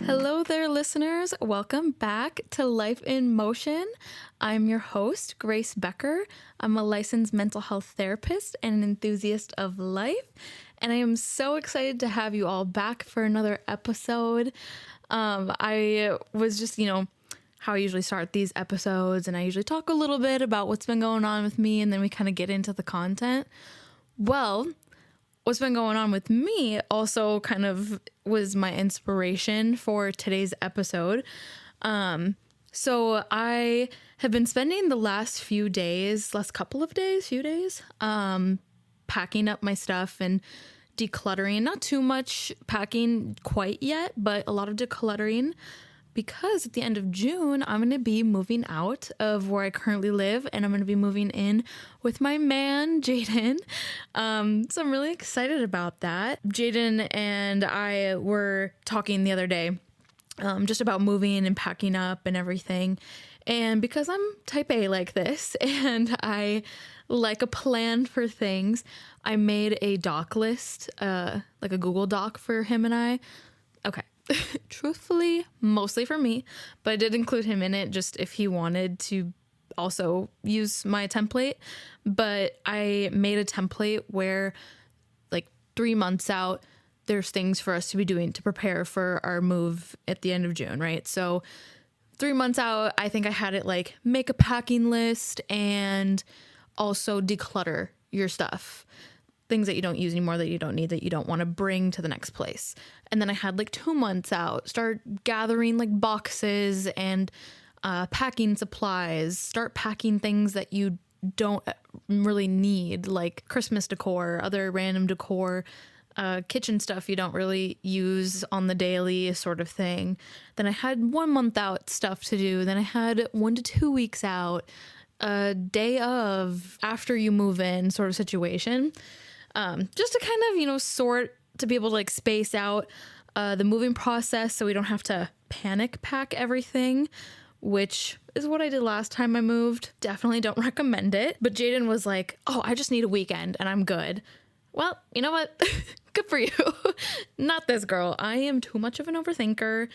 Hello there, listeners. Welcome back to Life in Motion. I'm your host, Grace Becker. I'm a licensed mental health therapist and an enthusiast of life. And I am so excited to have you all back for another episode. I was just, how I usually start these episodes, and I usually talk a little bit about what's been going on with me, and then we kind of get into the content. Well, what's been going on with me also kind of was my inspiration for today's episode. So I have been spending the last few days, packing up my stuff and decluttering. Not too much packing quite yet, but a lot of decluttering, because at the end of June, I'm going to be moving out of where I currently live, and I'm going to be moving in with my man, Jaden. So I'm really excited about that. Jaden and I were talking the other day just about moving and packing up and everything. And because I'm type A like this, and I like a plan for things, I made a doc list, like a Google Doc for him and I. Okay. Truthfully, mostly for me, but I did include him in it just if he wanted to also use my template. But I made a template where, like, 3 months out, there's things for us to be doing to prepare for our move at the end of June, right? So 3 months out, I think I had it like make a packing list and also declutter your stuff. Things that you don't use anymore, that you don't need, that you don't want to bring to the next place. And then I had like 2 months out, start gathering like boxes and packing supplies, start packing things that you don't really need, like Christmas decor, other random decor, kitchen stuff you don't really use on the daily sort of thing. Then I had 1 month out stuff to do. Then I had 1 to 2 weeks out, a day of after you move in sort of situation. Just to kind of, sort to be able to like space out the moving process so we don't have to panic pack everything, which is what I did last time I moved. Definitely don't recommend it. But Jaden was like, oh, I just need a weekend and I'm good. Well, you know what? Good for you. Not this girl. I am too much of an overthinker.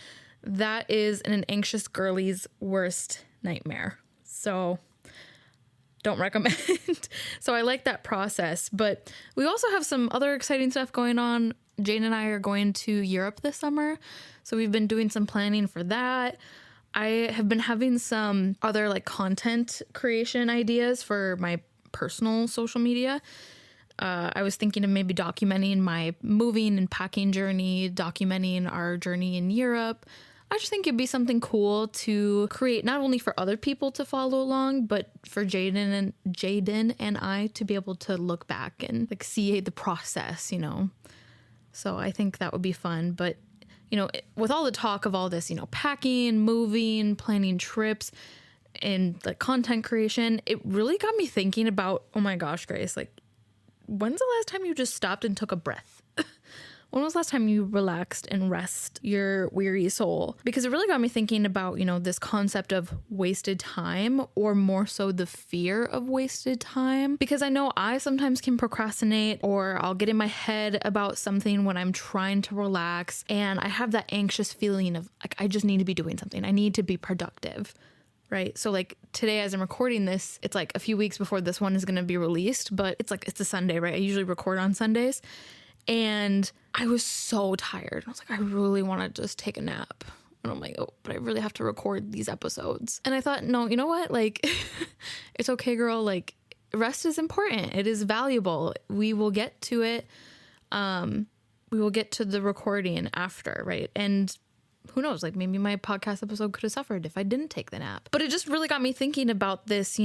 That is an anxious girlie's worst nightmare. So don't recommend. So I like that process, but we also have some other exciting stuff going on. Jane and I are going to Europe this summer, so we've been doing some planning for that. I have been having some other like content creation ideas for my personal social media. I was thinking of maybe documenting my moving and packing journey, documenting our journey in Europe. I just think it'd be something cool to create, not only for other people to follow along, but for Jaden and I to be able to look back and like see the process, So I think that would be fun. But, with all the talk of all this, packing, moving, planning trips, and like content creation, it really got me thinking about, oh my gosh, Grace, like, when's the last time you just stopped and took a breath? When was the last time you relaxed and rest your weary soul? Because it really got me thinking about, this concept of wasted time, or more so the fear of wasted time. Because I know I sometimes can procrastinate, or I'll get in my head about something when I'm trying to relax. And I have that anxious feeling of like, I just need to be doing something. I need to be productive. Right. So like today, as I'm recording this, it's like a few weeks before this one is going to be released, but it's a Sunday, right? I usually record on Sundays. And I was so tired. I was like, I really want to just take a nap. And I'm like, oh, but I really have to record these episodes. And I thought, no, you know what? Like, it's okay, girl. Like, rest is important. It is valuable. We will get to it. We will get to the recording after, right? And who knows, like maybe my podcast episode could have suffered if I didn't take the nap. But it just really got me thinking about this.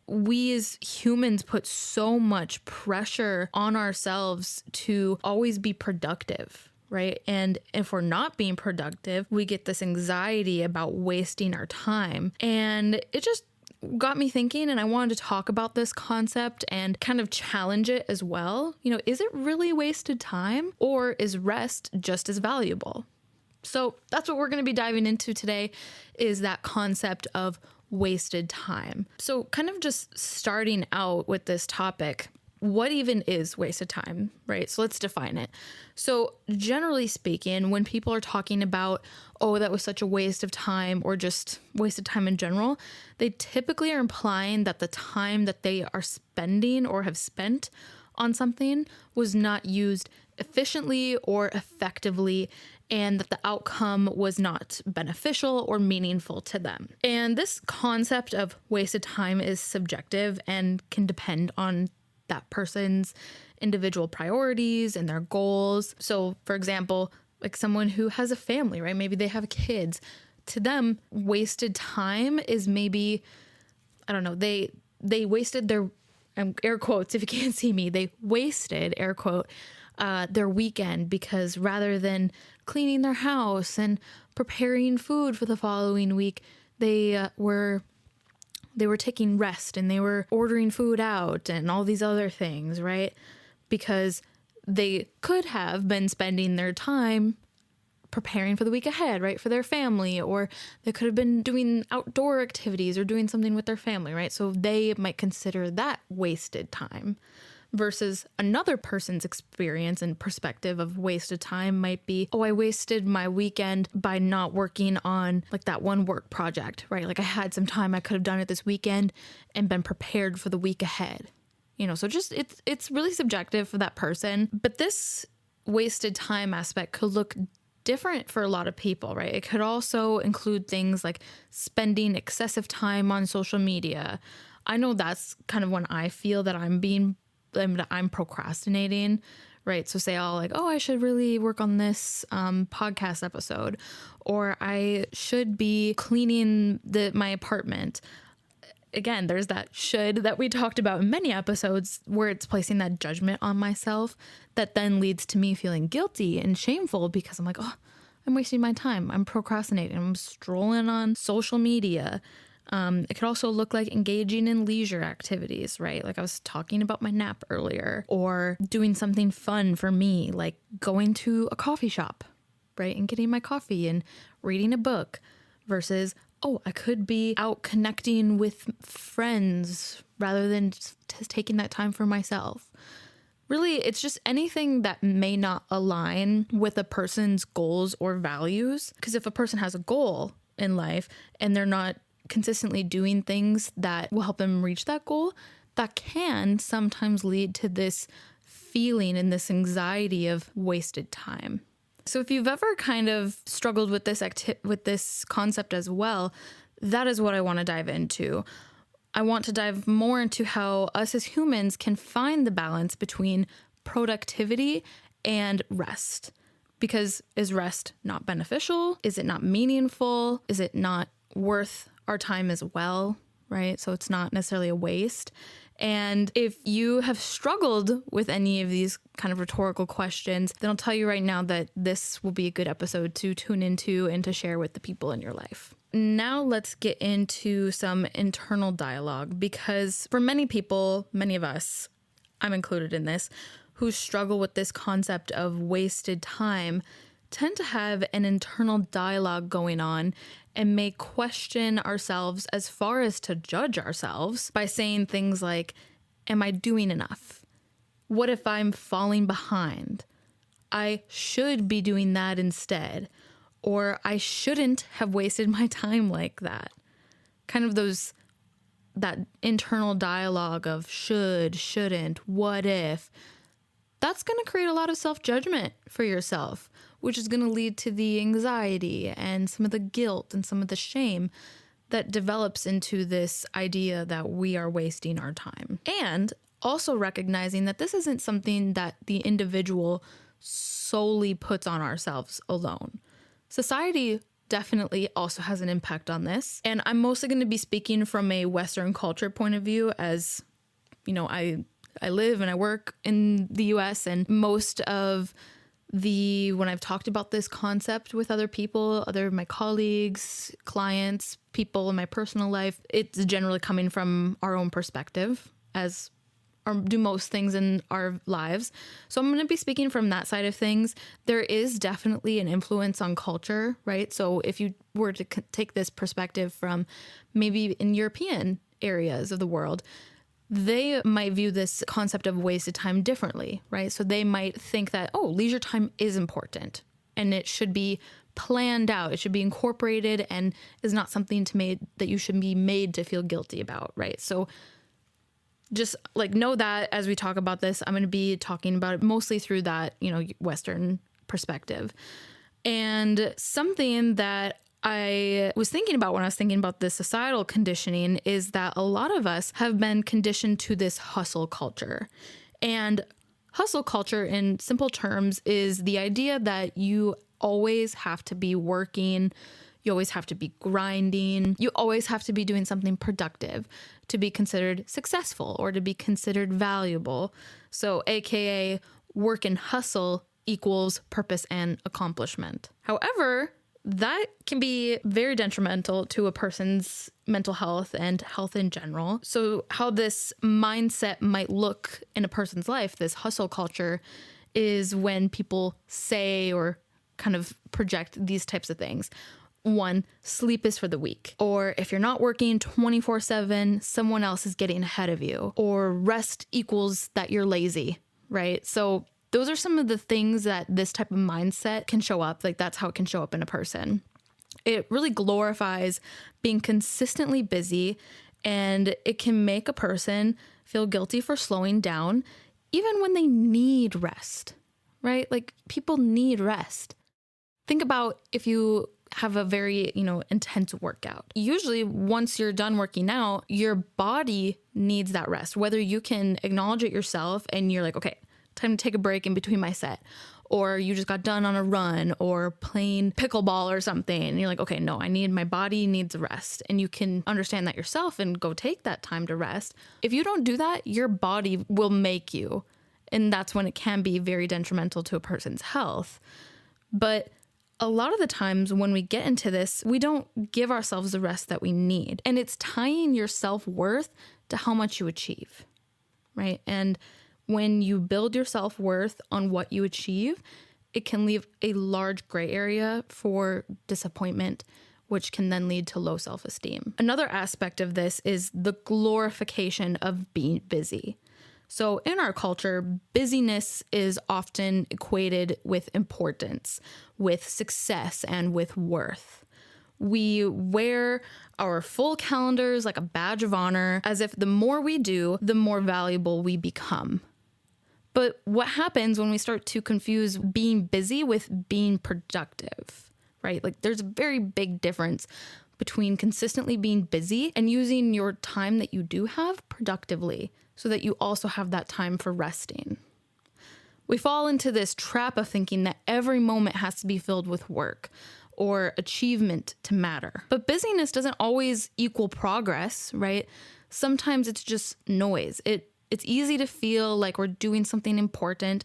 We as humans put so much pressure on ourselves to always be productive, right? And if we're not being productive, we get this anxiety about wasting our time. And it just got me thinking, and I wanted to talk about this concept and kind of challenge it as well. Is it really wasted time, or is rest just as valuable? So that's what we're going to be diving into today, is that concept of wasted time. So kind of just starting out with this topic, what even is wasted time, right? So let's define it. So generally speaking, when people are talking about, oh, that was such a waste of time, or just wasted time in general, they typically are implying that the time that they are spending or have spent on something was not used efficiently or effectively, and that the outcome was not beneficial or meaningful to them. And this concept of wasted time is subjective and can depend on that person's individual priorities and their goals. So, for example, like someone who has a family, right? Maybe they have kids. To them, wasted time is maybe, I don't know, they wasted their, air quotes if you can't see me, they wasted, air quote, their weekend, because rather than cleaning their house and preparing food for the following week, they were taking rest and they were ordering food out and all these other things, right? Because they could have been spending their time preparing for the week ahead, right? For their family, or they could have been doing outdoor activities or doing something with their family, right? So they might consider that wasted time. Versus another person's experience and perspective of wasted time might be, oh, I wasted my weekend by not working on like that one work project, right? Like I had some time, I could have done it this weekend and been prepared for the week ahead. So just it's really subjective for that person. But this wasted time aspect could look different for a lot of people, right? It could also include things like spending excessive time on social media. I know that's kind of when I feel that I'm procrastinating, right? So say I'll like, oh, I should really work on this podcast episode, or I should be cleaning my apartment. Again, there's that should that we talked about in many episodes where it's placing that judgment on myself that then leads to me feeling guilty and shameful because I'm like, oh, I'm wasting my time. I'm procrastinating. I'm strolling on social media. It could also look like engaging in leisure activities, right? Like I was talking about my nap earlier, or doing something fun for me, like going to a coffee shop, right? And getting my coffee and reading a book versus, oh, I could be out connecting with friends rather than just taking that time for myself. Really, it's just anything that may not align with a person's goals or values. Because if a person has a goal in life and they're not consistently doing things that will help them reach that goal, that can sometimes lead to this feeling and this anxiety of wasted time. So if you've ever kind of struggled with this concept as well, that is what I want to dive into. I want to dive more into how us as humans can find the balance between productivity and rest. Because is rest not beneficial? Is it not meaningful? Is it not worth our time as well, right? So it's not necessarily a waste. And if you have struggled with any of these kind of rhetorical questions, then I'll tell you right now that this will be a good episode to tune into and to share with the people in your life. Now let's get into some internal dialogue, because for many people, many of us, I'm included in this, who struggle with this concept of wasted time, tend to have an internal dialogue going on and may question ourselves as far as to judge ourselves by saying things like, am I doing enough? What if I'm falling behind? I should be doing that instead. Or I shouldn't have wasted my time like that. Kind of that internal dialogue of should, shouldn't, what if. That's going to create a lot of self-judgment for yourself, which is going to lead to the anxiety and some of the guilt and some of the shame that develops into this idea that we are wasting our time. And also recognizing that this isn't something that the individual solely puts on ourselves alone. Society definitely also has an impact on this. And I'm mostly going to be speaking from a Western culture point of view, as, I live and I work in the US, and most of when I've talked about this concept with other people, other of my colleagues, clients, people in my personal life, it's generally coming from our own perspective, as do most things in our lives. So I'm going to be speaking from that side of things. There is definitely an influence on culture, right? So if you were to take this perspective from maybe in European areas of the world, they might view this concept of wasted time differently, right? So they might think that, oh, leisure time is important and it should be planned out. It should be incorporated and is not something that you should be made to feel guilty about, right? So just like know that as we talk about this, I'm going to be talking about it mostly through that, Western perspective. And something that I was thinking about when I was thinking about this societal conditioning is that a lot of us have been conditioned to this hustle culture. And hustle culture, in simple terms, is the idea that you always have to be working, you always have to be grinding, you always have to be doing something productive to be considered successful or to be considered valuable. So AKA work and hustle equals purpose and accomplishment. However, that can be very detrimental to a person's mental health and health in general. So how this mindset might look in a person's life, this hustle culture, is when people say or kind of project these types of things. 1, sleep is for the weak. Or if you're not working 24/7, someone else is getting ahead of you. Or rest equals that you're lazy, right? So those are some of the things that this type of mindset can show up. Like that's how it can show up in a person. It really glorifies being consistently busy, and it can make a person feel guilty for slowing down even when they need rest, right? Like people need rest. Think about if you have a very, intense workout. Usually once you're done working out, your body needs that rest, whether you can acknowledge it yourself and you're like, okay, time to take a break in between my set, or you just got done on a run or playing pickleball or something. And you're like, okay, no, my body needs rest. And you can understand that yourself and go take that time to rest. If you don't do that, your body will make you. And that's when it can be very detrimental to a person's health. But a lot of the times when we get into this, we don't give ourselves the rest that we need. And it's tying your self-worth to how much you achieve, right? And when you build your self-worth on what you achieve, it can leave a large gray area for disappointment, which can then lead to low self-esteem. Another aspect of this is the glorification of being busy. So in our culture, busyness is often equated with importance, with success, and with worth. We wear our full calendars like a badge of honor, as if the more we do, the more valuable we become. But what happens when we start to confuse being busy with being productive, right? Like there's a very big difference between consistently being busy and using your time that you do have productively so that you also have that time for resting. We fall into this trap of thinking that every moment has to be filled with work or achievement to matter. But busyness doesn't always equal progress, right? Sometimes it's just noise. It's easy to feel like we're doing something important,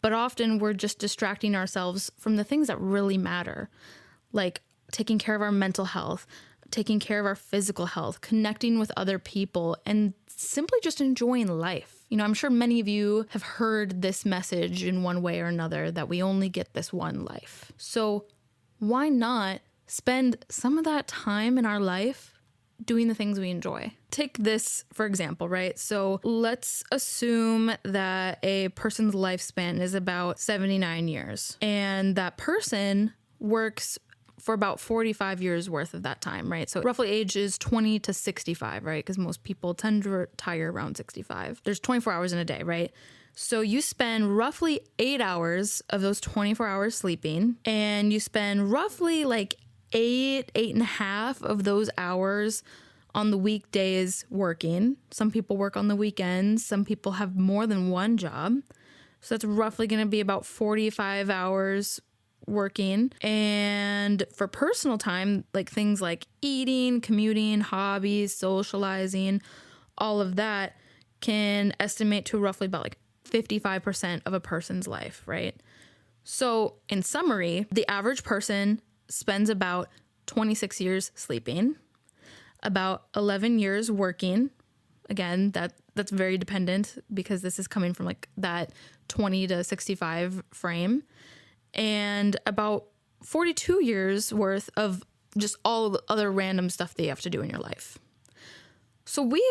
but often we're just distracting ourselves from the things that really matter, like taking care of our mental health, taking care of our physical health, connecting with other people, and simply just enjoying life. I'm sure many of you have heard this message in one way or another that we only get this one life. So why not spend some of that time in our life doing the things we enjoy? Take this, for example, right? So let's assume that a person's lifespan is about 79 years, and that person works for about 45 years worth of that time, right? So roughly ages 20 to 65, right? Because most people tend to retire around 65. There's 24 hours in a day, right? So you spend roughly 8 hours of those 24 hours sleeping, and you spend roughly like 8.5 of those hours on the weekdays working. Some people work on the weekends. Some people have more than one job. So that's roughly going to be about 45 hours working. And for personal time, like things like eating, commuting, hobbies, socializing, all of that can estimate to roughly about like 55% of a person's life, right? So in summary, the average person spends about 26 years sleeping, about 11 years working. Again, that's very dependent because this is coming from like that 20 to 65 frame, and about 42 years worth of just all the other random stuff that you have to do in your life. So we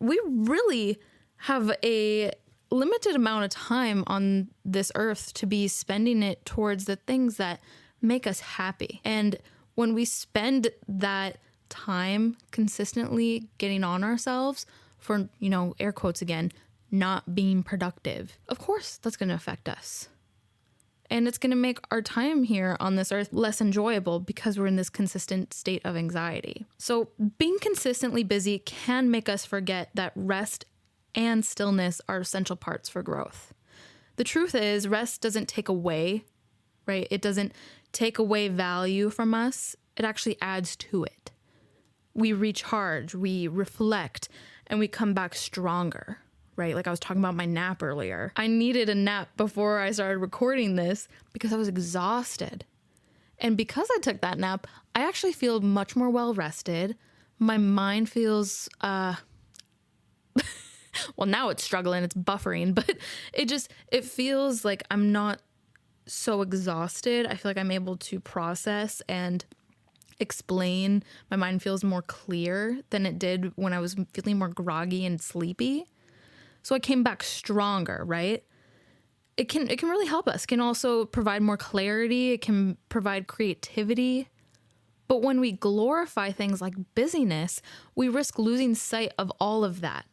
we really have a limited amount of time on this earth to be spending it towards the things that make us happy. And when we spend that time consistently getting on ourselves for, air quotes again, not being productive, of course that's going to affect us. And it's going to make our time here on this earth less enjoyable because we're in this consistent state of anxiety. So being consistently busy can make us forget that rest and stillness are essential parts for growth. The truth is, rest doesn't take away, right? It doesn't take away value from us. It actually adds to it. We recharge, we reflect, and we come back stronger, right? Like I was talking about my nap earlier. I needed a nap before I started recording this because I was exhausted. And because I took that nap, I actually feel much more well-rested. My mind feels, well, now it's struggling, it's buffering, but it feels like I'm not so exhausted. I feel like I'm able to process and explain. My mind feels more clear than it did when I was feeling more groggy and sleepy. So I came back stronger, right? It can really help us. It can also provide more clarity. It can provide creativity. But when we glorify things like busyness, we risk losing sight of all of that.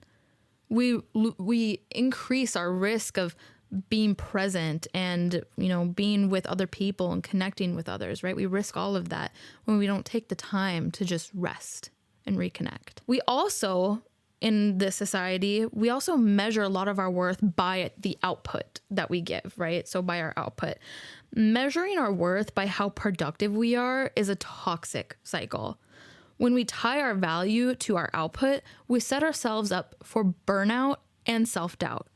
We increase our risk of being present and, being with other people and connecting with others, right? We risk all of that when we don't take the time to just rest and reconnect. We also, in this society, we also measure a lot of our worth by the output that we give, right? So by our output. Measuring our worth by how productive we are is a toxic cycle. When we tie our value to our output, we set ourselves up for burnout and self-doubt.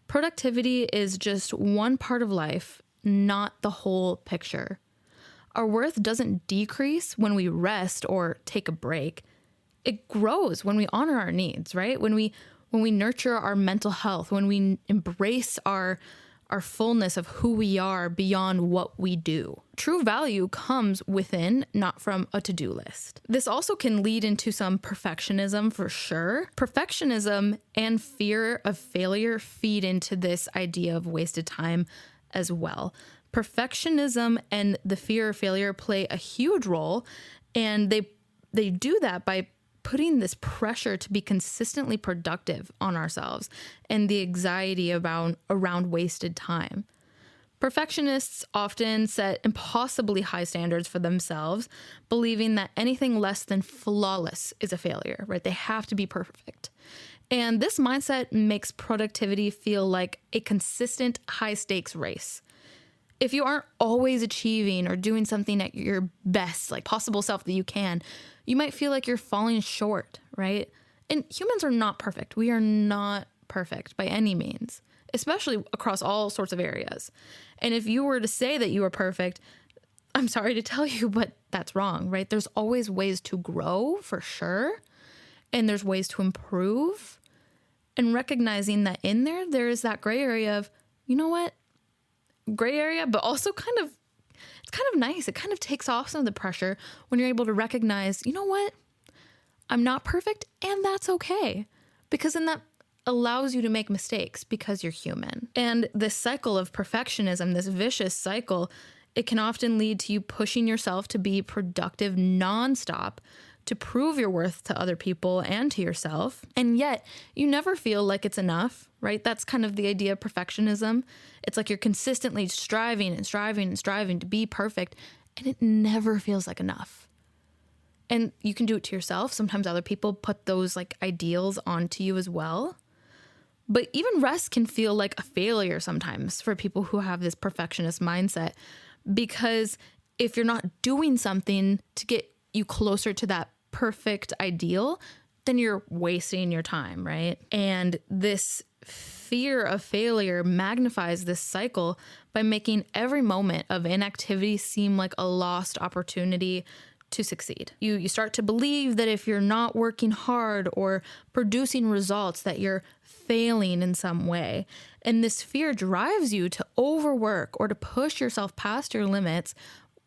Productivity is just one part of life, not the whole picture. Our worth doesn't decrease when we rest or take a break. It grows when we honor our needs, right? When we nurture our mental health, when we embrace our fullness of who we are beyond what we do. True value comes within, not from a to-do list. This also can lead into some perfectionism for sure. Perfectionism and fear of failure feed into this idea of wasted time as well. Perfectionism and the fear of failure play a huge role, and they do that by putting this pressure to be consistently productive on ourselves and the anxiety around wasted time. Perfectionists often set impossibly high standards for themselves, believing that anything less than flawless is a failure, right? They have to be perfect. And this mindset makes productivity feel like a consistent high-stakes race. If you aren't always achieving or doing something at your best, like possible self that you can, you might feel like you're falling short, right? And humans are not perfect. We are not perfect by any means, especially across all sorts of areas. And if you were to say that you are perfect, I'm sorry to tell you, but that's wrong, right? There's always ways to grow for sure. And there's ways to improve. And recognizing that in there is that gray area of, you know what? Gray area, but also it's kind of nice. It kind of takes off some of the pressure when you're able to recognize, you know what? I'm not perfect, and that's okay. Because then that allows you to make mistakes because you're human. And this cycle of perfectionism, this vicious cycle, it can often lead to you pushing yourself to be productive nonstop, to prove your worth to other people and to yourself. And yet you never feel like it's enough, right? That's kind of the idea of perfectionism. It's like you're consistently striving and striving and striving to be perfect, and it never feels like enough. And you can do it to yourself. Sometimes other people put those like ideals onto you as well. But even rest can feel like a failure sometimes for people who have this perfectionist mindset, because if you're not doing something to get you closer to that perfect ideal, then you're wasting your time, right? And this fear of failure magnifies this cycle by making every moment of inactivity seem like a lost opportunity to succeed. You start to believe that if you're not working hard or producing results, that you're failing in some way. And this fear drives you to overwork or to push yourself past your limits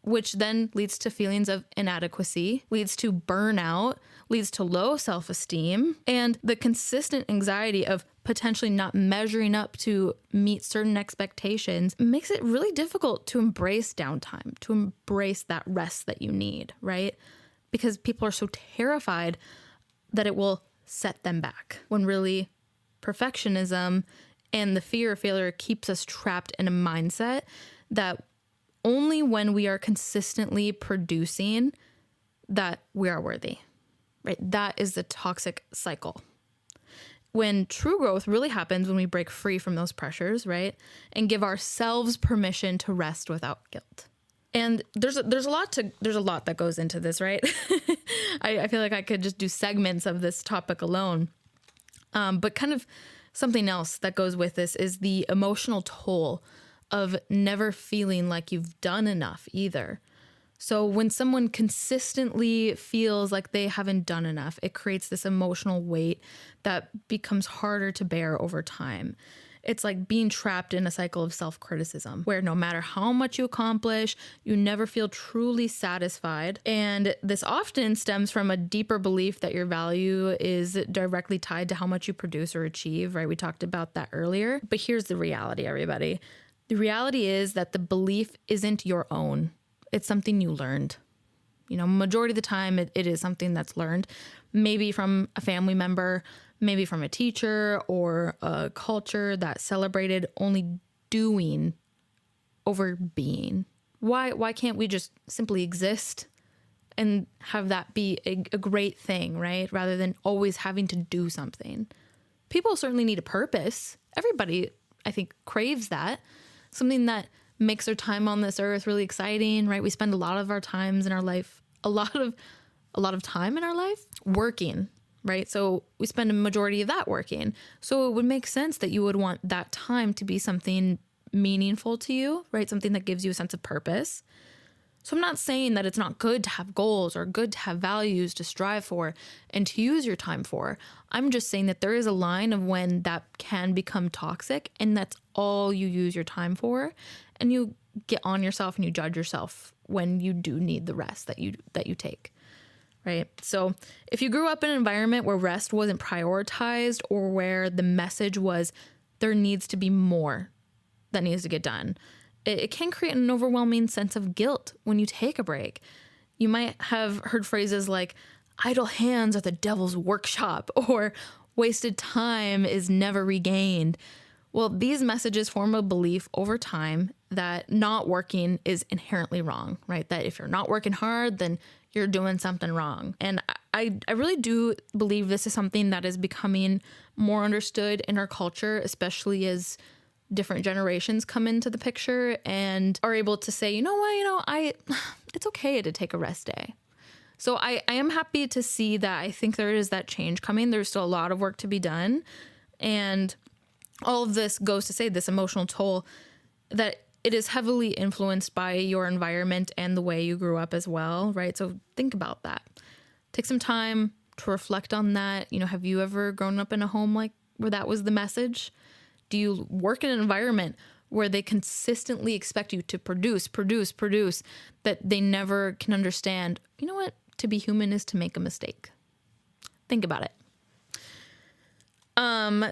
which then leads to feelings of inadequacy, leads to burnout, leads to low self-esteem, and the consistent anxiety of potentially not measuring up to meet certain expectations makes it really difficult to embrace downtime, to embrace that rest that you need, right? Because people are so terrified that it will set them back, when really perfectionism and the fear of failure keeps us trapped in a mindset that only when we are consistently producing that we are worthy, right? That is the toxic cycle. When true growth really happens when we break free from those pressures, right? And give ourselves permission to rest without guilt. And there's a lot that goes into this, right? I feel like I could just do segments of this topic alone. But kind of something else that goes with this is the emotional toll of never feeling like you've done enough either. So when someone consistently feels like they haven't done enough, it creates this emotional weight that becomes harder to bear over time. It's like being trapped in a cycle of self-criticism where no matter how much you accomplish, you never feel truly satisfied. And this often stems from a deeper belief that your value is directly tied to how much you produce or achieve, right? We talked about that earlier. But here's the reality, everybody. The reality is that the belief isn't your own. It's something you learned. Majority of the time, it is something that's learned, maybe from a family member, maybe from a teacher or a culture that celebrated only doing over being. Why can't we just simply exist and have that be a great thing, right? Rather than always having to do something. People certainly need a purpose. Everybody, I think, craves that. Something that makes their time on this earth really exciting, right? We spend a lot of our times in our life, a lot of time in our life working, right? So we spend a majority of that working. So it would make sense that you would want that time to be something meaningful to you, right? Something that gives you a sense of purpose. So I'm not saying that it's not good to have goals or good to have values to strive for and to use your time for. I'm just saying that there is a line of when that can become toxic and that's all you use your time for. And you get on yourself and you judge yourself when you do need the rest that you take, right? So if you grew up in an environment where rest wasn't prioritized or where the message was there needs to be more that needs to get done, it can create an overwhelming sense of guilt when you take a break. You might have heard phrases like idle hands are the devil's workshop or wasted time is never regained. Well, these messages form a belief over time that not working is inherently wrong, right? That if you're not working hard, then you're doing something wrong. And I really do believe this is something that is becoming more understood in our culture, especially as different generations come into the picture and are able to say, it's okay to take a rest day. So I am happy to see that. I think there is that change coming. There's still a lot of work to be done. And all of this goes to say this emotional toll that it is heavily influenced by your environment and the way you grew up as well, right? So think about that. Take some time to reflect on that. Have you ever grown up in a home like where that was the message? Do you work in an environment where they consistently expect you to produce, that they never can understand, to be human is to make a mistake? Think about it.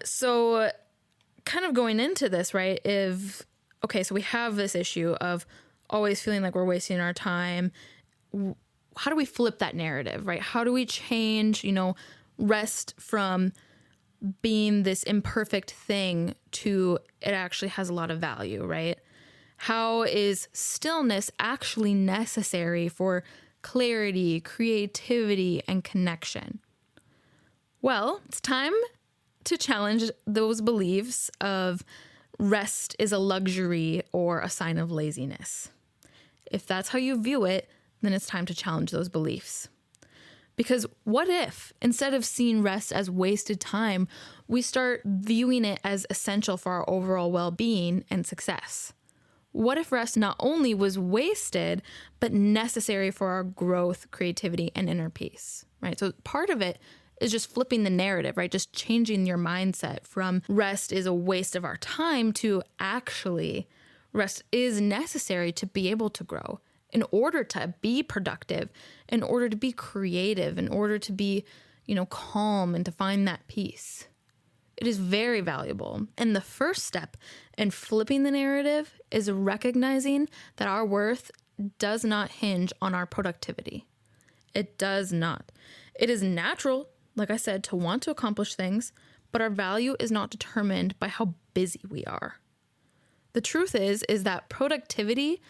So kind of going into this, right, so we have this issue of always feeling like we're wasting our time. How do we flip that narrative, right? How do we change, rest from being this imperfect thing to it actually has a lot of value, right? How is stillness actually necessary for clarity, creativity, and connection? Well, it's time to challenge those beliefs of rest is a luxury or a sign of laziness. If that's how you view it, then it's time to challenge those beliefs. Because what if, instead of seeing rest as wasted time, we start viewing it as essential for our overall well-being and success? What if rest not only was wasted, but necessary for our growth, creativity, and inner peace, right? So part of it is just flipping the narrative, right? Just changing your mindset from rest is a waste of our time to actually rest is necessary to be able to grow in order to be productive, in order to be creative, in order to be, calm and to find that peace. It is very valuable. And the first step in flipping the narrative is recognizing that our worth does not hinge on our productivity. It does not. It is natural, like I said, to want to accomplish things, but our value is not determined by how busy we are. The truth is that productivity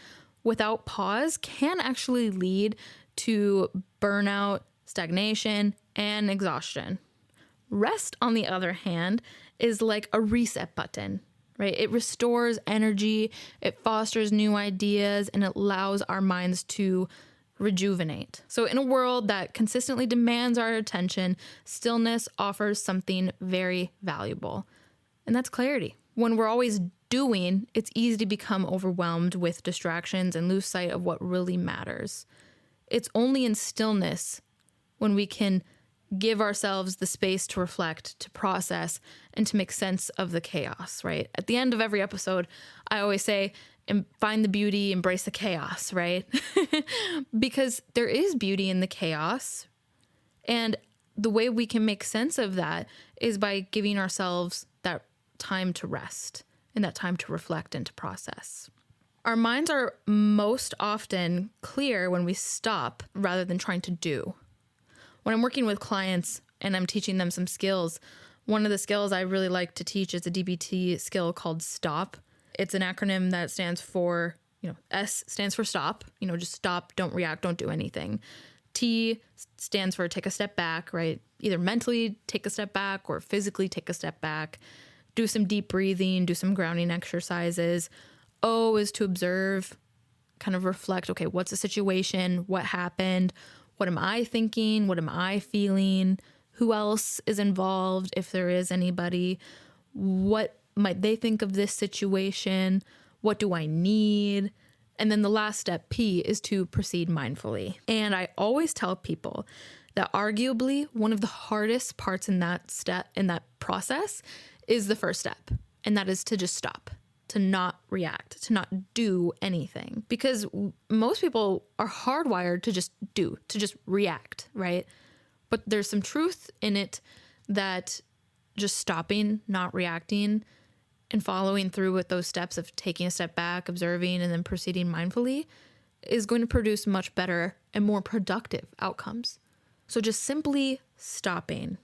without pause can actually lead to burnout, stagnation, and exhaustion. Rest, on the other hand, is like a reset button, right? It restores energy, it fosters new ideas, and it allows our minds to rejuvenate. So in a world that consistently demands our attention, stillness offers something very valuable, and that's clarity. When we're always doing, it's easy to become overwhelmed with distractions and lose sight of what really matters. It's only in stillness when we can give ourselves the space to reflect, to process, and to make sense of the chaos, right? At the end of every episode, I always say, find the beauty, embrace the chaos, right? Because there is beauty in the chaos. And the way we can make sense of that is by giving ourselves that time to rest and that time to reflect and to process. Our minds are most often clear when we stop rather than trying to do. When I'm working with clients and I'm teaching them some skills, one of the skills I really like to teach is a DBT skill called STOP. It's an acronym that stands for, S stands for stop, just stop, don't react, don't do anything. T stands for take a step back, right? Either mentally take a step back or physically take a step back. Do some deep breathing, do some grounding exercises. O is to observe, kind of reflect, okay, what's the situation? What happened? What am I thinking? What am I feeling? Who else is involved, if there is anybody? What might they think of this situation? What do I need? And then the last step, P, is to proceed mindfully. And I always tell people that arguably one of the hardest parts in that step, in that process, is the first step. And that is to just stop, to not react, to not do anything. Because most people are hardwired to just do, to just react, right? But there's some truth in it that just stopping, not reacting, and following through with those steps of taking a step back, observing, and then proceeding mindfully is going to produce much better and more productive outcomes. So just simply stopping,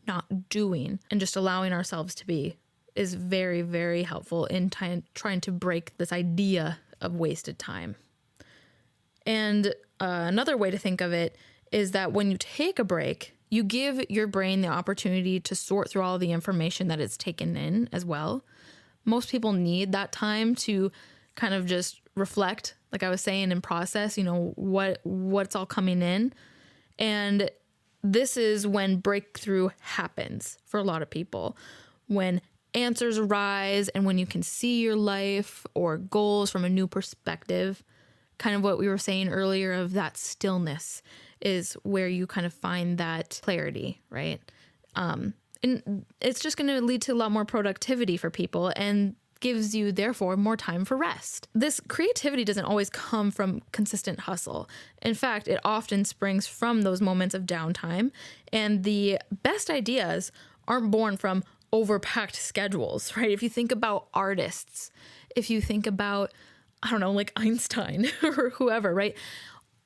not doing, and just allowing ourselves to be is very, very helpful in trying to break this idea of wasted time. And another way to think of it is that when you take a break, you give your brain the opportunity to sort through all the information that it's taken in as well. Most people need that time to kind of just reflect, like I was saying, and process, what's all coming in. And this is when breakthrough happens for a lot of people. When answers arise and when you can see your life or goals from a new perspective, kind of what we were saying earlier of that stillness is where you kind of find that clarity, right? And it's just going to lead to a lot more productivity for people and gives you, therefore, more time for rest. This creativity doesn't always come from consistent hustle. In fact, it often springs from those moments of downtime. And the best ideas aren't born from overpacked schedules, right? If you think about artists, if you think about, like Einstein or whoever, right?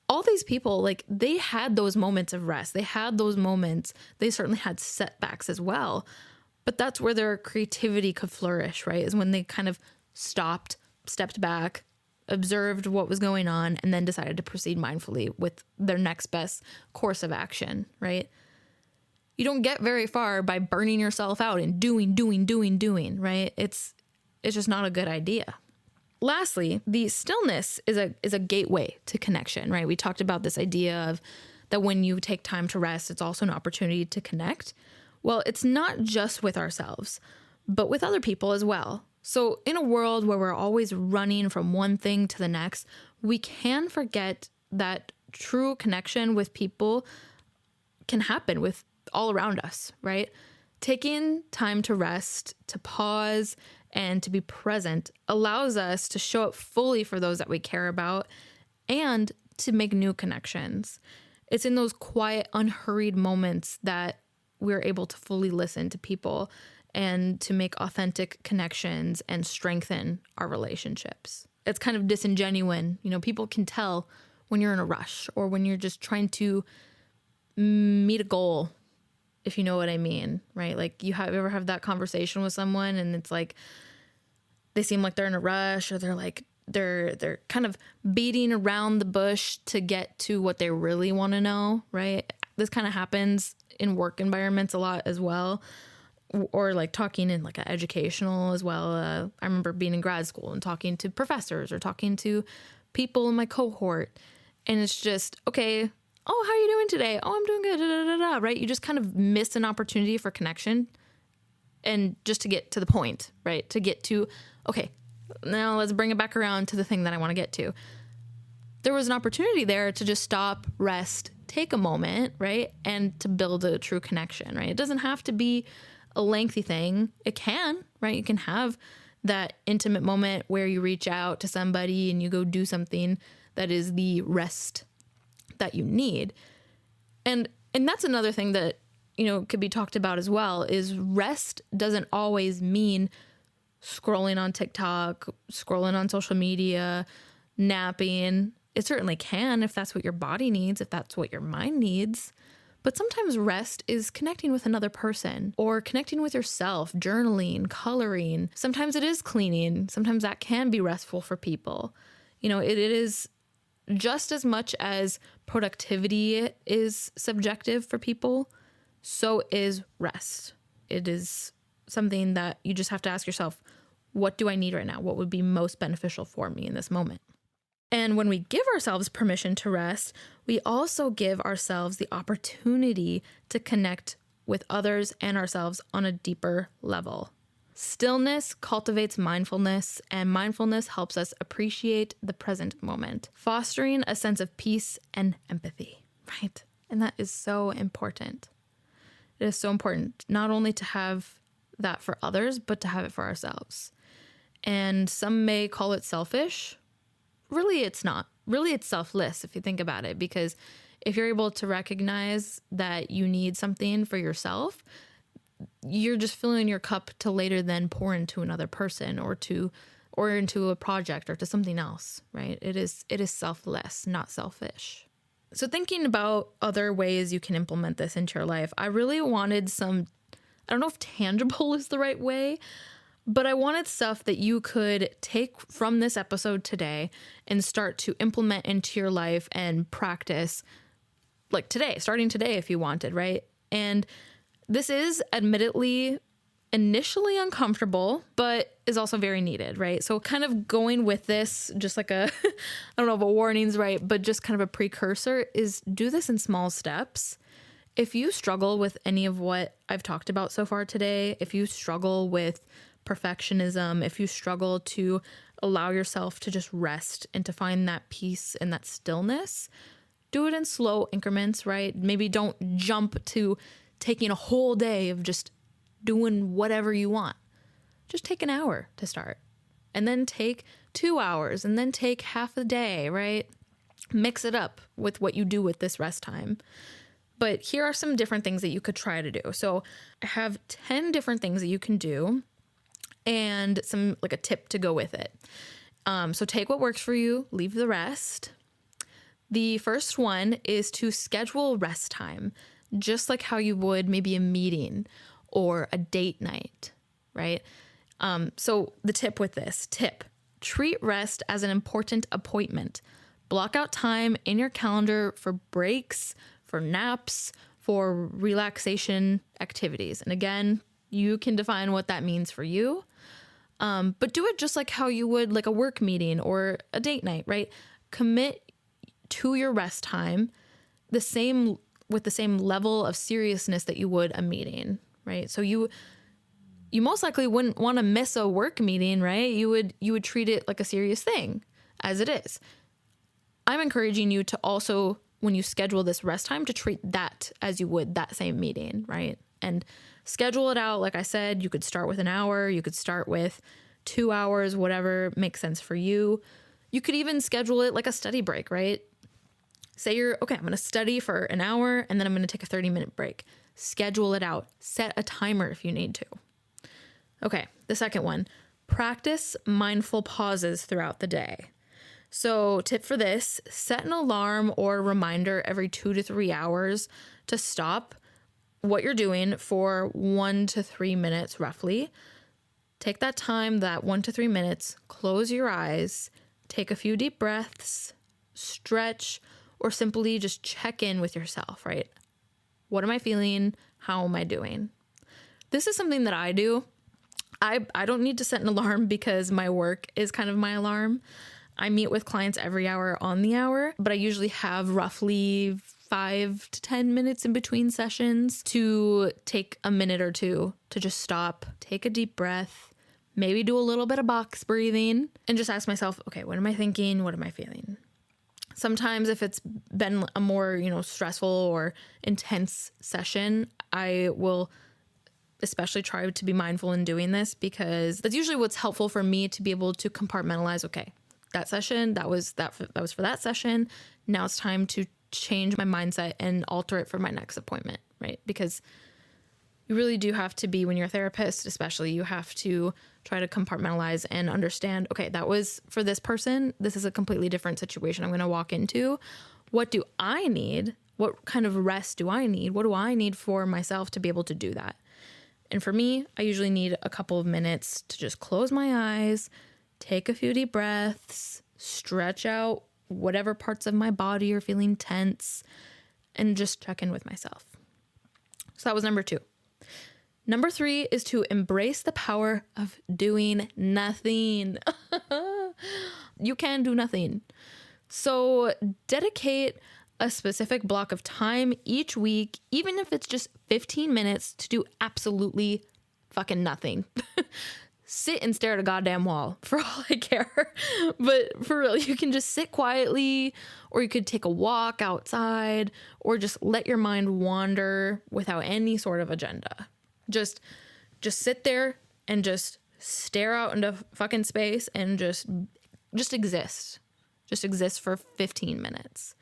All these people, they had those moments of rest. They had those moments. They certainly had setbacks as well. But that's where their creativity could flourish, right? Is when they kind of stopped, stepped back, observed what was going on, and then decided to proceed mindfully with their next best course of action, right? You don't get very far by burning yourself out and doing, right? It's just not a good idea. Lastly, the stillness is a gateway to connection, right? We talked about this idea of that when you take time to rest, it's also an opportunity to connect. Well, it's not just with ourselves, but with other people as well. So in a world where we're always running from one thing to the next, we can forget that true connection with people can happen with all around us, right? Taking time to rest, to pause, and to be present allows us to show up fully for those that we care about and to make new connections. It's in those quiet, unhurried moments that we're able to fully listen to people and to make authentic connections and strengthen our relationships. It's kind of disingenuous. People can tell when you're in a rush or when you're just trying to meet a goal, if you know what I mean, right? Like you ever have that conversation with someone and it's like they seem like they're in a rush, or they're like they're kind of beating around the bush to get to what they really want to know, right? This kind of happens in work environments a lot as well, or like talking in like an educational as well. I remember being in grad school and talking to professors or talking to people in my cohort, and it's just, okay, oh, how are you doing today? Oh, I'm doing good, da, da, da, da, right? You just kind of miss an opportunity for connection, and just to get to the point, right? To get to, okay, now let's bring it back around to the thing that I want to get to. There was an opportunity there to just stop, rest, take a moment, right? And to build a true connection, right? It doesn't have to be a lengthy thing. It can, right? You can have that intimate moment where you reach out to somebody and you go do something that is the rest that you need. And that's another thing that, could be talked about as well, is rest doesn't always mean scrolling on TikTok, scrolling on social media, napping. It certainly can if that's what your body needs, if that's what your mind needs. But sometimes rest is connecting with another person or connecting with yourself, journaling, coloring. Sometimes it is cleaning. Sometimes that can be restful for people. It is just as much as productivity is subjective for people, so is rest. It is something that you just have to ask yourself, what do I need right now? What would be most beneficial for me in this moment? And when we give ourselves permission to rest, we also give ourselves the opportunity to connect with others and ourselves on a deeper level. Stillness cultivates mindfulness, and mindfulness helps us appreciate the present moment, fostering a sense of peace and empathy, right? And that is so important. It is so important not only to have that for others, but to have it for ourselves. And some may call it selfish. Really, it's not. Really, it's selfless if you think about it, because if you're able to recognize that you need something for yourself, you're just filling your cup to later then pour into another person or into a project or to something else, right? It is selfless, not selfish. So thinking about other ways you can implement this into your life, I really wanted some, I don't know if tangible is the right way, but I wanted stuff that you could take from this episode today and start to implement into your life and practice like today, starting today if you wanted, right? And this is admittedly initially uncomfortable, but is also very needed, right? So kind of going with this, just like I don't know if a warning's right, but just kind of a precursor is do this in small steps. If you struggle with any of what I've talked about so far today, if you struggle with perfectionism, if you struggle to allow yourself to just rest and to find that peace and that stillness, do it in slow increments, right? Maybe don't jump to taking a whole day of just doing whatever you want. Just take an hour to start, and then take 2 hours, and then take half a day, right? Mix it up with what you do with this rest time. But here are some different things that you could try to do. So I have 10 different things that you can do and some like a tip to go with it. So take what works for you, leave the rest. The first one is to schedule rest time, just like how you would maybe a meeting or a date night, right? So the tip with this, treat rest as an important appointment. Block out time in your calendar for breaks, for naps, for relaxation activities. And again, you can define what that means for you. But do it just like how you would like a work meeting or a date night, right? Commit to your rest time with the same level of seriousness that you would a meeting, right? So you most likely wouldn't want to miss a work meeting, right? You would treat it like a serious thing, as it is. I'm encouraging you to also, when you schedule this rest time, to treat that as you would that same meeting, right? And schedule it out. Like I said, you could start with an hour, you could start with 2 hours, whatever makes sense for you. You could even schedule it like a study break, right? Say I'm going to study for an hour and then I'm going to take a 30-minute break. Schedule it out. Set a timer if you need to. Okay, the second one, practice mindful pauses throughout the day. So tip for this, set an alarm or reminder every 2 to 3 hours to stop what you're doing for 1 to 3 minutes roughly. Take that time, that 1 to 3 minutes, close your eyes, take a few deep breaths, stretch, or simply just check in with yourself, right? What am I feeling? How am I doing? This is something that I do. I don't need to set an alarm because my work is kind of my alarm. I meet with clients every hour on the hour, but I usually have roughly 5 to 10 minutes in between sessions to take a minute or two to just stop, take a deep breath, maybe do a little bit of box breathing, and just ask myself, okay, what am I thinking? What am I feeling? Sometimes if it's been a more, stressful or intense session, I will especially try to be mindful in doing this because that's usually what's helpful for me to be able to compartmentalize. Okay, that session, that was for that session. Now it's time to change my mindset and alter it for my next appointment, right? Because you really do have to be, when you're a therapist, especially, you have to try to compartmentalize and understand, okay, that was for this person. This is a completely different situation I'm going to walk into. What do I need? What kind of rest do I need? What do I need for myself to be able to do that? And for me, I usually need a couple of minutes to just close my eyes, take a few deep breaths, stretch out whatever parts of my body are feeling tense, and just check in with myself. So that was number 2. Number 3 is to embrace the power of doing nothing. You can do nothing. So dedicate a specific block of time each week, even if it's just 15 minutes, to do absolutely fucking nothing. Sit and stare at a goddamn wall for all I care. But for real, you can just sit quietly, or you could take a walk outside, or just let your mind wander without any sort of agenda. Just sit there and just stare out into fucking space and just exist. Just exist for 15 minutes.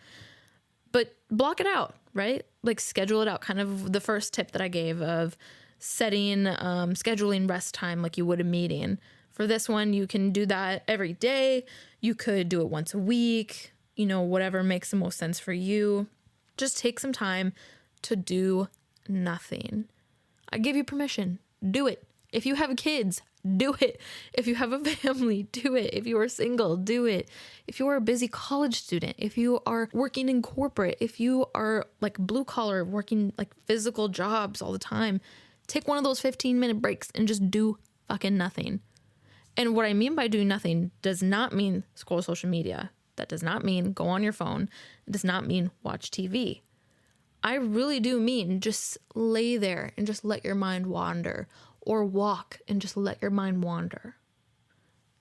But block it out, right? Like schedule it out. Kind of the first tip that I gave of scheduling rest time like you would a meeting. For this one, you can do that every day. You could do it once a week, whatever makes the most sense for you. Just take some time to do nothing. I give you permission. Do it. If you have kids, do it. If you have a family, do it. If you are single, do it. If you are a busy college student, if you are working in corporate, if you are like blue collar, working like physical jobs all the time, take one of those 15-minute breaks and just do fucking nothing. And what I mean by doing nothing does not mean scroll social media. That does not mean go on your phone. It does not mean watch TV. I really do mean just lay there and just let your mind wander, or walk and just let your mind wander.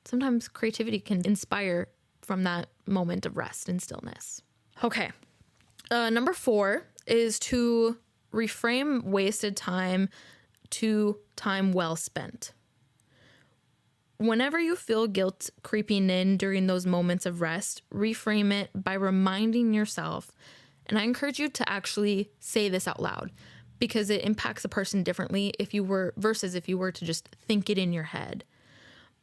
Sometimes creativity can inspire from that moment of rest and stillness. Okay. Number 4 is to reframe wasted time to time well spent. Whenever you feel guilt creeping in during those moments of rest, reframe it by reminding yourself. And I encourage you to actually say this out loud, because it impacts a person differently versus if you were to just think it in your head.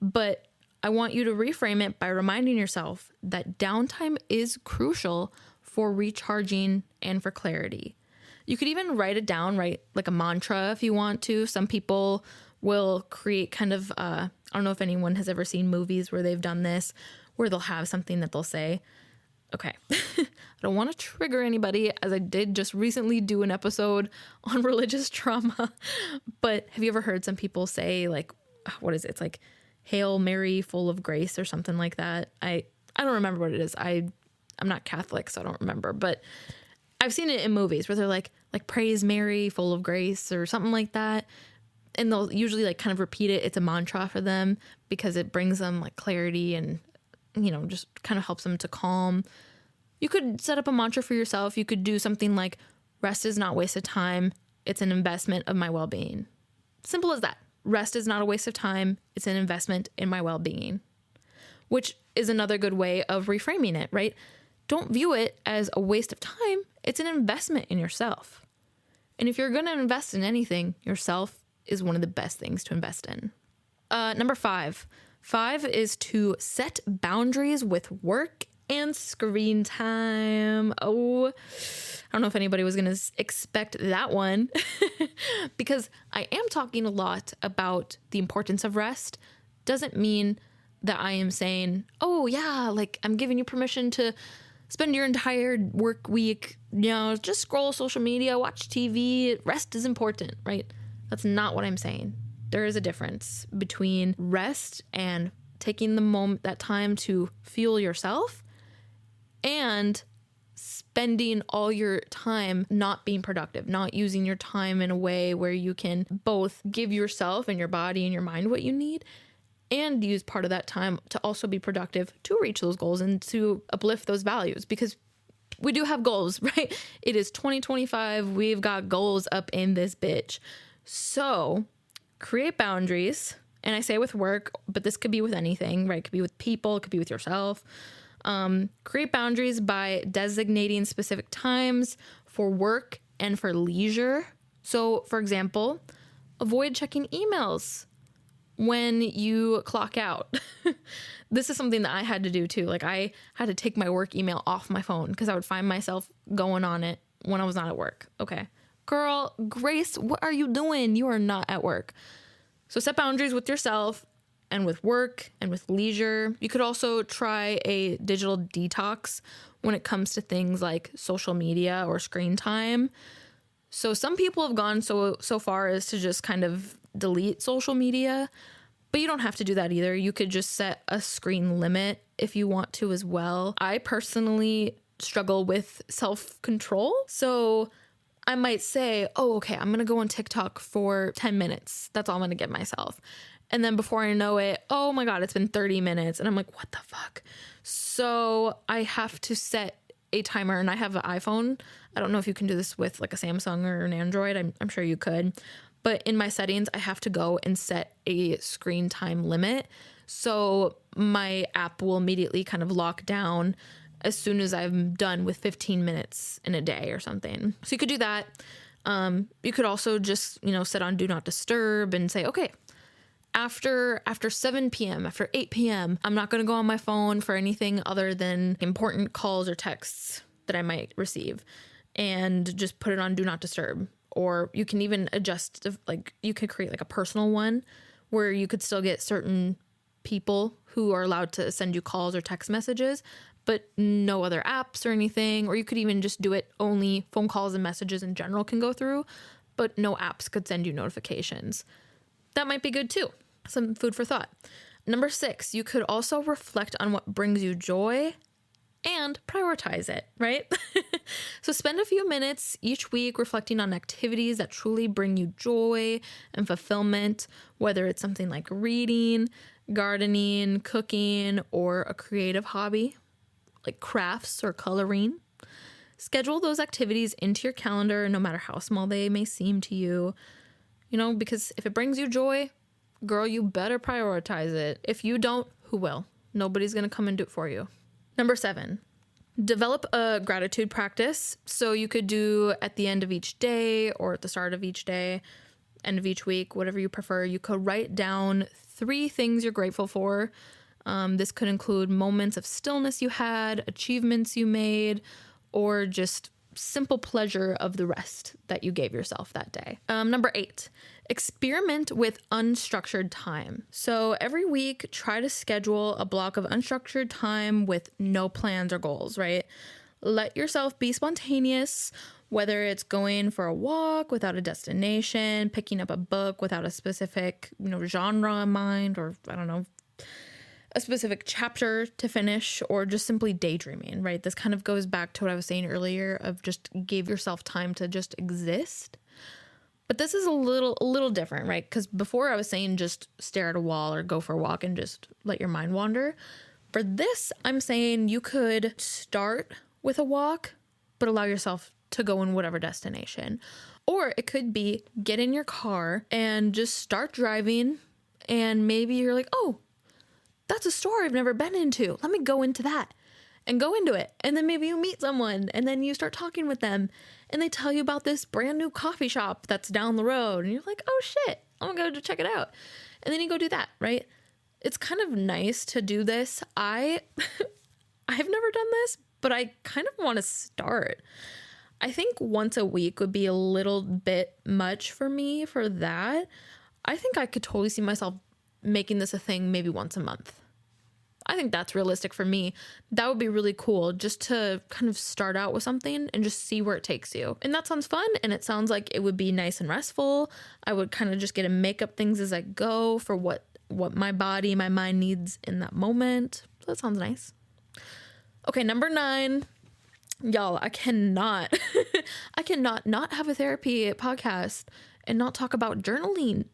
But I want you to reframe it by reminding yourself that downtime is crucial for recharging and for clarity. You could even write it down, write like a mantra if you want to. Some people will create kind of, I don't know if anyone has ever seen movies where they've done this, where they'll have something that they'll say. Okay, I don't want to trigger anybody, as I did just recently do an episode on religious trauma, but have you ever heard some people say, like, what is it? It's like, Hail Mary, full of grace, or something like that. I don't remember what it is. I'm not Catholic, so I don't remember, but I've seen it in movies where they're like praise Mary, full of grace, or something like that. And they'll usually like kind of repeat it. It's a mantra for them because it brings them like clarity and, just kind of helps them to calm. You could set up a mantra for yourself. You could do something like, rest is not wasted time. It's an investment of my well-being. Simple as that. Rest is not a waste of time. It's an investment in my well-being. Which is another good way of reframing it, right? Don't view it as a waste of time. It's an investment in yourself. And if you're going to invest in anything, yourself is one of the best things to invest in. Number 5. 5 is to set boundaries with work and screen time. Oh, I don't know if anybody was going to expect that one because I am talking a lot about the importance of rest. Doesn't mean that I am saying, oh yeah, like I'm giving you permission to spend your entire work week, just scroll social media, watch TV. Rest is important, right? That's not what I'm saying. There is a difference between rest and taking the moment, that time to fuel yourself, and spending all your time not being productive, not using your time in a way where you can both give yourself and your body and your mind what you need, and use part of that time to also be productive to reach those goals and to uplift those values, because we do have goals, right? It is 2025. We've got goals up in this bitch. So create boundaries. And I say with work, but this could be with anything, right? It could be with people, it could be with yourself. Create boundaries by designating specific times for work and for leisure. So, for example, avoid checking emails when you clock out. This is something that I had to do too. Like I had to take my work email off my phone because I would find myself going on it when I was not at work. Okay. Girl, Grace, what are you doing? You are not at work. So set boundaries with yourself and with work and with leisure. You could also try a digital detox when it comes to things like social media or screen time. So some people have gone so far as to just kind of delete social media, but you don't have to do that either. You could just set a screen limit if you want to as well. I personally struggle with self-control. So I might say, oh, okay, I'm going to go on TikTok for 10 minutes. That's all I'm going to give myself. And then before I know it, oh my God, it's been 30 minutes. And I'm like, what the fuck? So I have to set a timer, and I have an iPhone. I don't know if you can do this with like a Samsung or an Android. I'm sure you could. But in my settings, I have to go and set a screen time limit. So my app will immediately kind of lock down as soon as I'm done with 15 minutes in a day or something. So you could do that. You could also just, set on do not disturb and say, okay, after 7 p.m., after 8 p.m., I'm not going to go on my phone for anything other than important calls or texts that I might receive, and just put it on do not disturb. Or you can even adjust, you could create like a personal one where you could still get certain people who are allowed to send you calls or text messages, but no other apps or anything. Or you could even just do it only phone calls and messages in general can go through, but no apps could send you notifications. That might be good too. Some food for thought. Number 6, you could also reflect on what brings you joy and prioritize it, right? So spend a few minutes each week reflecting on activities that truly bring you joy and fulfillment, whether it's something like reading, gardening, cooking, or a creative hobby like crafts or coloring. Schedule those activities into your calendar, no matter how small they may seem to you, because if it brings you joy, girl, you better prioritize it. If you don't, who will? Nobody's going to come and do it for you. Number 7, develop a gratitude practice. So you could do at the end of each day or at the start of each day, end of each week, whatever you prefer. You could write down 3 things you're grateful for. This could include moments of stillness you had, achievements you made, or just simple pleasure of the rest that you gave yourself that day. Number 8, experiment with unstructured time. So every week, try to schedule a block of unstructured time with no plans or goals, right? Let yourself be spontaneous, whether it's going for a walk without a destination, picking up a book without a specific, genre in mind, or I don't know, a specific chapter to finish, or just simply daydreaming, right? This kind of goes back to what I was saying earlier of just give yourself time to just exist. But this is a little different, right? Because before I was saying just stare at a wall or go for a walk and just let your mind wander. For this, I'm saying you could start with a walk, but allow yourself to go in whatever destination. Or it could be get in your car and just start driving, and maybe you're like, oh, that's a store I've never been into. Let me go into that and go into it. And then maybe you meet someone and then you start talking with them and they tell you about this brand new coffee shop that's down the road. And you're like, oh shit, I'm going to go check it out. And then you go do that, right? It's kind of nice to do this. I've never done this, but I kind of want to start. I think once a week would be a little bit much for me for that. I think I could totally see myself making this a thing maybe once a month. I think that's realistic for me. That would be really cool just to kind of start out with something and just see where it takes you. And that sounds fun. And it sounds like it would be nice and restful. I would kind of just get to make up things as I go for what my body, my mind needs in that moment. So that sounds nice. Okay, number 9. Y'all, I cannot not have a therapy podcast and not talk about journaling.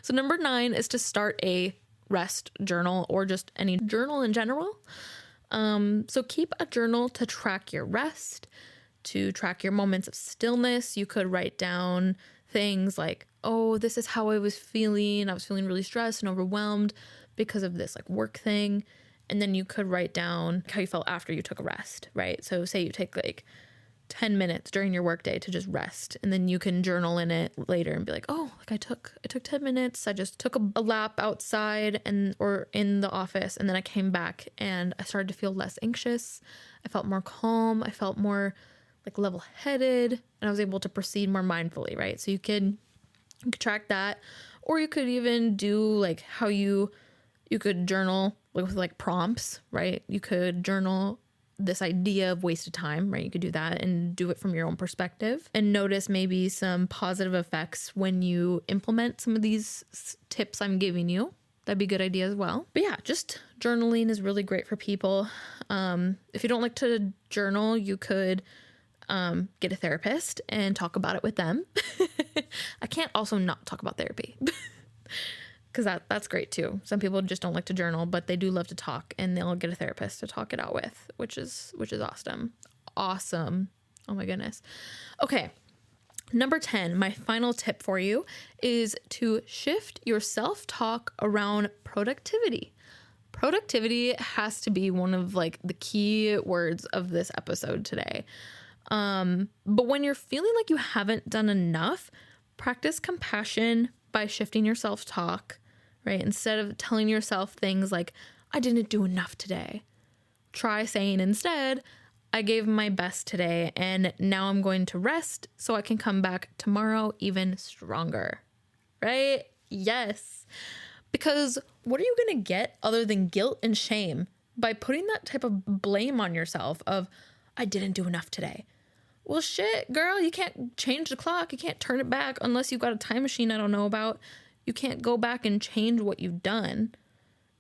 So number 9 is to start a rest journal or just any journal in general. So keep a journal to track your rest, to track your moments of stillness. You could write down things like, oh, this is how I was feeling. I was feeling really stressed and overwhelmed because of this like work thing. And then you could write down how you felt after you took a rest, right? So say you take like 10 minutes during your workday to just rest, and then you can journal in it later and be like, oh, like I took 10 minutes. I just took a lap outside or in the office, and then I came back and I started to feel less anxious. I felt more calm. I felt more like level-headed, and I was able to proceed more mindfully, right? So you could track that, or you could even do like how you could journal with like prompts, right? You could journal this idea of wasted time, right? You could do that and do it from your own perspective and notice maybe some positive effects when you implement some of these tips I'm giving you. That'd be a good idea as well. But yeah, just journaling is really great for people. If you don't like to journal, you could get a therapist and talk about it with them. I can't also not talk about therapy. Because that's great too. Some people just don't like to journal, but they do love to talk, and they'll get a therapist to talk it out with, which is awesome. Awesome. Oh my goodness. Okay. Number 10, my final tip for you is to shift your self-talk around productivity. Productivity has to be one of like the key words of this episode today. But when you're feeling like you haven't done enough, practice compassion by shifting your self-talk, right? Instead of telling yourself things like, I didn't do enough today. Try saying instead, I gave my best today and now I'm going to rest so I can come back tomorrow even stronger, right? Yes. Because what are you going to get other than guilt and shame by putting that type of blame on yourself of, I didn't do enough today? Well, shit, girl, you can't change the clock. You can't turn it back unless you've got a time machine I don't know about. You can't go back and change what you've done,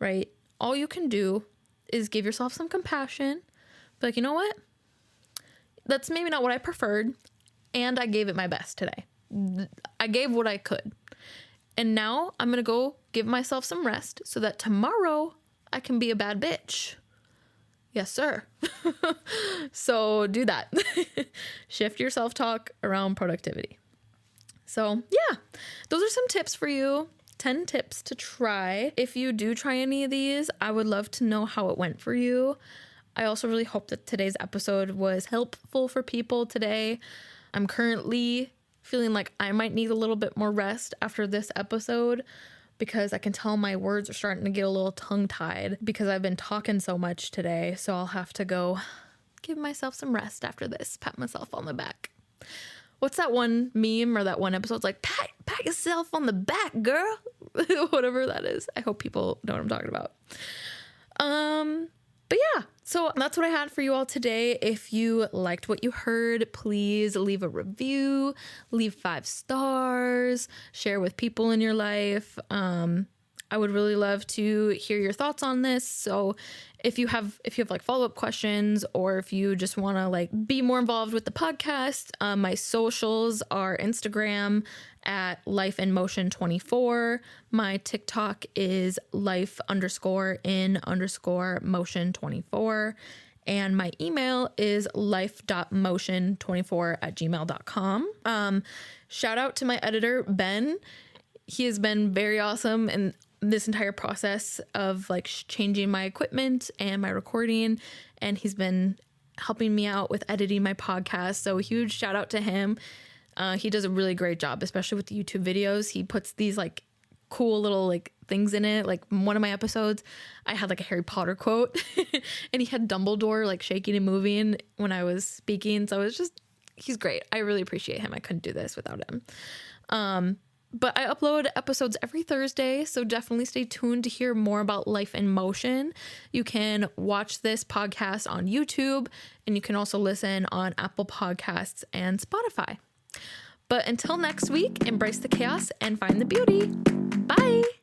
right? All you can do is give yourself some compassion. Be like, you know what? That's maybe not what I preferred. And I gave it my best today. I gave what I could. And now I'm going to go give myself some rest so that tomorrow I can be a bad bitch. Yes, sir. So do that. Shift your self-talk around productivity. So yeah, those are some tips for you. 10 tips to try. If you do try any of these, I would love to know how it went for you. I also really hope that today's episode was helpful for people today. I'm currently feeling like I might need a little bit more rest after this episode, because I can tell my words are starting to get a little tongue-tied because I've been talking so much today. So I'll have to go give myself some rest after this, pat myself on the back. What's that one meme or that one episode? It's like, pat yourself on the back, girl. Whatever that is. I hope people know what I'm talking about. But yeah, so that's what I had for you all today. If you liked what you heard, please leave a review, leave 5 stars, share with people in your life. I would really love to hear your thoughts on this. So if you have like follow-up questions, or if you just want to like be more involved with the podcast, my socials are Instagram at life_in_motion24. My TikTok is life_in_motion24. And my email is life.motion24@gmail.com. Shout out to my editor, Ben. He has been very awesome and this entire process of like changing my equipment and my recording. And he's been helping me out with editing my podcast. So a huge shout out to him. He does a really great job, especially with the YouTube videos. He puts these like cool little like things in it. Like one of my episodes, I had like a Harry Potter quote and he had Dumbledore like shaking and moving when I was speaking. So it's just, he's great. I really appreciate him. I couldn't do this without him. But I upload episodes every Thursday, so definitely stay tuned to hear more about Life in Motion. You can watch this podcast on YouTube, and you can also listen on Apple Podcasts and Spotify. But until next week, embrace the chaos and find the beauty. Bye!